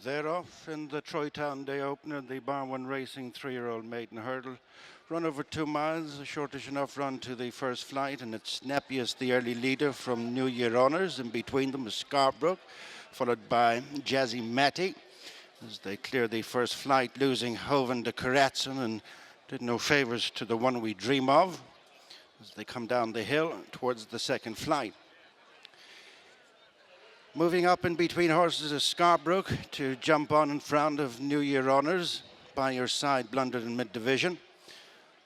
They're off in the Troytown Day Opener, the Bar 1 Racing 3-year-old Maiden Hurdle. Run over 2 miles, a shortish enough run to the first flight, and it's Snappiest, the early leader from New Year Honours. In between them is Scarborough, followed by Jazzy Matty, as they clear the first flight, losing Hoven de Karatzen and did no favours to the One We Dream Of, as they come down the hill towards the second flight. Moving up in between horses is Scarborough to jump on in front of New Year Honours. By your side, blundered in mid-division.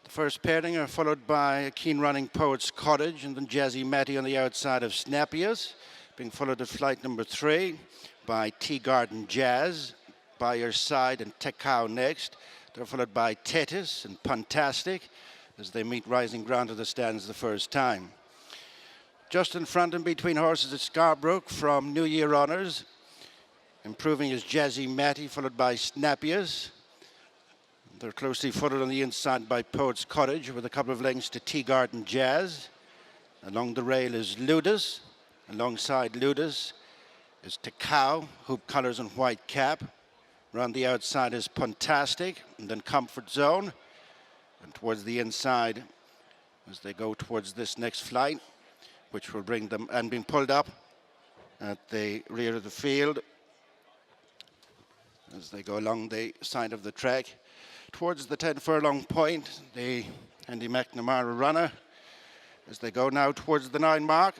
The first pairing are followed by a keen running Poet's Cottage and then Jazzy Matty on the outside of Snappiest, being followed at flight number 3 by Tea Garden Jazz. By your side and Tekau next. They're followed by Tetis and Puntastic as they meet rising ground to the stands the first time. Just in front and between horses is Scarborough from New Year Honours. Improving is Jazzy Matty, followed by Snappiest. They're closely followed on the inside by Poet's Cottage with a couple of lengths to Tea Garden Jazz. Along the rail is Ludus. Alongside Ludus is Tekau, hoop colours and white cap. Around the outside is Puntastic and then Comfort Zone. And towards the inside as they go towards this next flight, which will bring them, and being pulled up at the rear of the field as they go along the side of the track. Towards the 10 furlong point, the Andy McNamara runner, as they go now towards the 9 mark.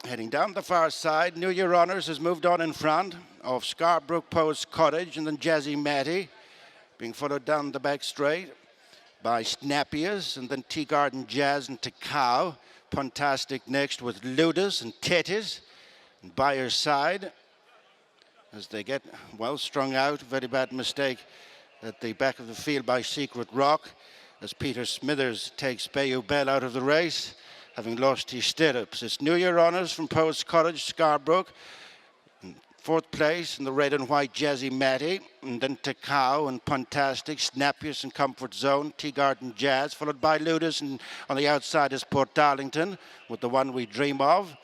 Heading down the far side, New Year Honours has moved on in front of Scarborough, Poet's Cottage, and then Jazzy Matty, being followed down the back straight by Snappiest, and then Tea Garden Jazz and Tekau. Puntastic next with Ludus and Tetis. And by her side, as they get well strung out, very bad mistake at the back of the field by Secret Rock, as Peter Smithers takes Bayou Bell out of the race, having lost his stirrups. It's New Year Honours from Poet's Cottage, Scarborough. In 4th place in the red and white Jazzy Matty, and then Tekau and Puntastic, Snappiest and Comfort Zone, Tea Garden Jazz, followed by Ludus, and on the outside is Port Darlington with the One We Dream Of,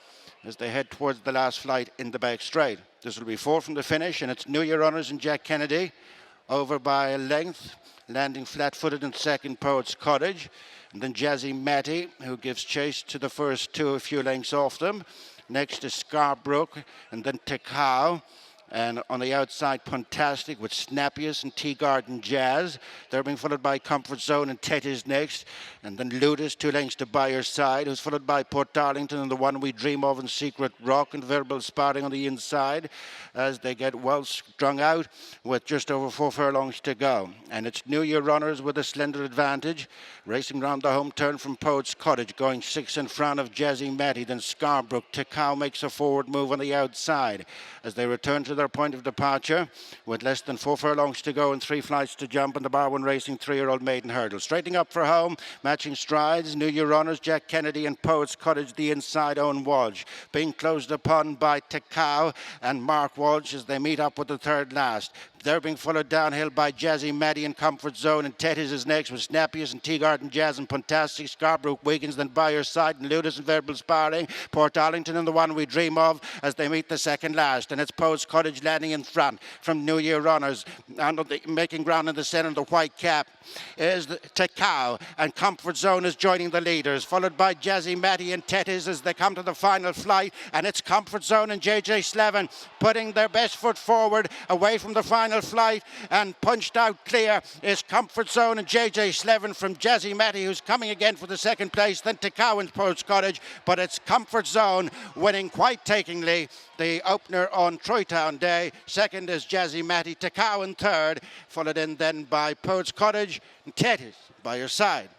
as they head towards the last flight in the back straight. This will be 4 from the finish, and it's New Year Honours and Jack Kennedy, over by a length, landing flat-footed in second, Poet's Cottage, and then Jazzy Matty, who gives chase to the first 2 a few lengths off them. Next is Scarborough, and then Tekau. And on the outside, Puntastic with Snappiest and Tea Garden Jazz. They're being followed by Comfort Zone and Tetis next. And then Ludus, 2 lengths to by her side, who's followed by Port Darlington and the One We Dream Of and Secret Rock, and verbal spotting on the inside as they get well strung out with just over 4 furlongs to go. And it's New Year Honours with a slender advantage, racing round the home turn from Poet's Cottage, going 6 in front of Jazzy Matty. Then Scarborough. Tekau makes a forward move on the outside as they return to their point of departure with less than 4 furlongs to go and 3 flights to jump in the Bar 1 Racing 3-year-old Maiden Hurdle. Straightening up for home, matching strides, New Year Honours, Jack Kennedy and Poet's Cottage, the inside Owen Walsh, being closed upon by Tekau and Mark Walsh as they meet up with the third last. They're being followed downhill by Jazzy Matty and Comfort Zone, and Tetis is next with Snappiest and Tea Garden Jazz and Puntastic. Scarborough, Wiggins, then by her side, and Ludus and verbal sparring. Port Darlington and the One We Dream Of as they meet the second last, and it's Poet's Cottage landing in front from New Year Honours. And making ground in the centre, the white cap is Tekau, and Comfort Zone is joining the leaders, followed by Jazzy Matty and Tetis as they come to the final flight, and it's Comfort Zone and JJ Slevin putting their best foot forward away from the final flight, and punched out clear is Comfort Zone and JJ Slevin from Jazzy Matty, who's coming again for the second place, then Tekau and Poet's Cottage, but it's Comfort Zone winning quite takingly the opener on Troytown Day. Second is Jazzy Matty, Tekau in third, followed in then by Poet's Cottage and Tetis by your side.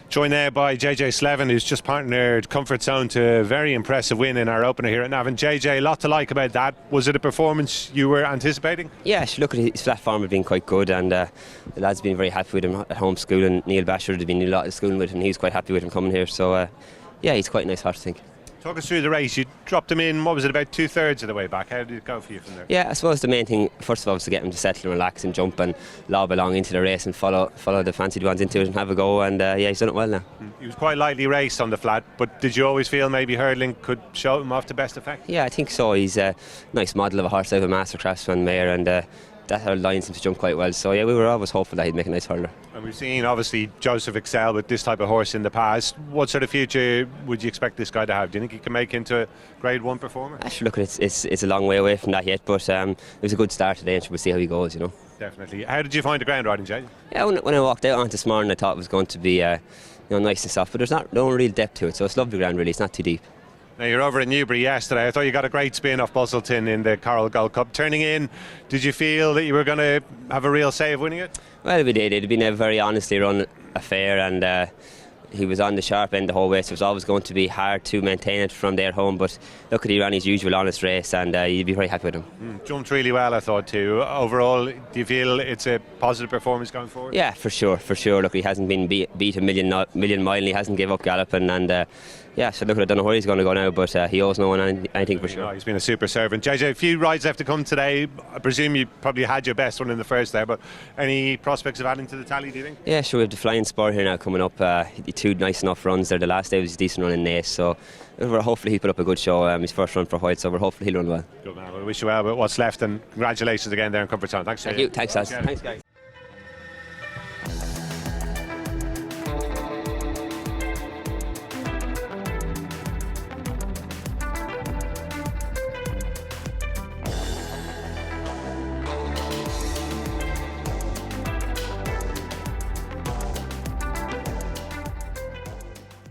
Joined there by JJ Slevin, who's just partnered Comfort Zone to a very impressive win in our opener here at Navan. JJ, a lot to like about that. Was it a performance you were anticipating? Yeah, look, his flat form had been quite good, and the lads have been very happy with him at home schooling. Neil Bashford had been a lot of schooling with him, and he's quite happy with him coming here. So, yeah, he's quite a nice horse, I think. Talk us through the race. You dropped him in, what was it, about 2/3 of the way back? How did it go for you from there? Yeah, I suppose the main thing, first of all, was to get him to settle and relax and jump and lob along into the race and follow the fancied ones into it and have a go. And yeah, he's done it well now. He was quite lightly raced on the flat, but did you always feel maybe hurdling could show him off to best effect? Yeah, I think so. He's a nice model of a horse out of a master craftsman mare, and that line seems to jump quite well. So yeah, we were always hopeful that he'd make a nice hurdler. And we've seen obviously Joseph excel with this type of horse in the past. What sort of future would you expect this guy to have? Do you think he can make into a Grade 1 performer? Actually, look, it's a long way away from that yet, but it was a good start today, and we'll see how he goes. Definitely. How did you find the ground riding, Jay? Yeah, when I walked out on this morning, I thought it was going to be nice and soft, but there's no real depth to it, so it's lovely ground really. It's not too deep. Now, you're over in Newbury yesterday. I thought you got a great spin off Busselton in the Coral Gold Cup. Turning in, did you feel that you were going to have a real say of winning it? Well, we did. It had been a very honestly run affair, and he was on the sharp end the whole way, so it was always going to be hard to maintain it from there home. But look, he ran his usual honest race, and you'd be very happy with him. Jumped really well, I thought, too. Overall, do you feel it's a positive performance going forward? Yeah, for sure. Look, he hasn't been beat a million mile, and he hasn't given up galloping, and yeah, so look, I don't know where he's going to go now, but he owes no one anything for sure. He's been a super servant. JJ, a few rides left to come today. I presume you probably had your best one in the first there, but any prospects of adding to the tally, do you think? Yeah, sure, we have the Flying Spur here now coming up. Two nice enough runs there. The last day was a decent run in Nace, so hopefully he'll put up a good show. His first run for White, so we're hopefully he'll run well. Good man. We wish you well with what's left, and congratulations again there in Comfort Zone. Thanks. Thank you. Thanks, guys.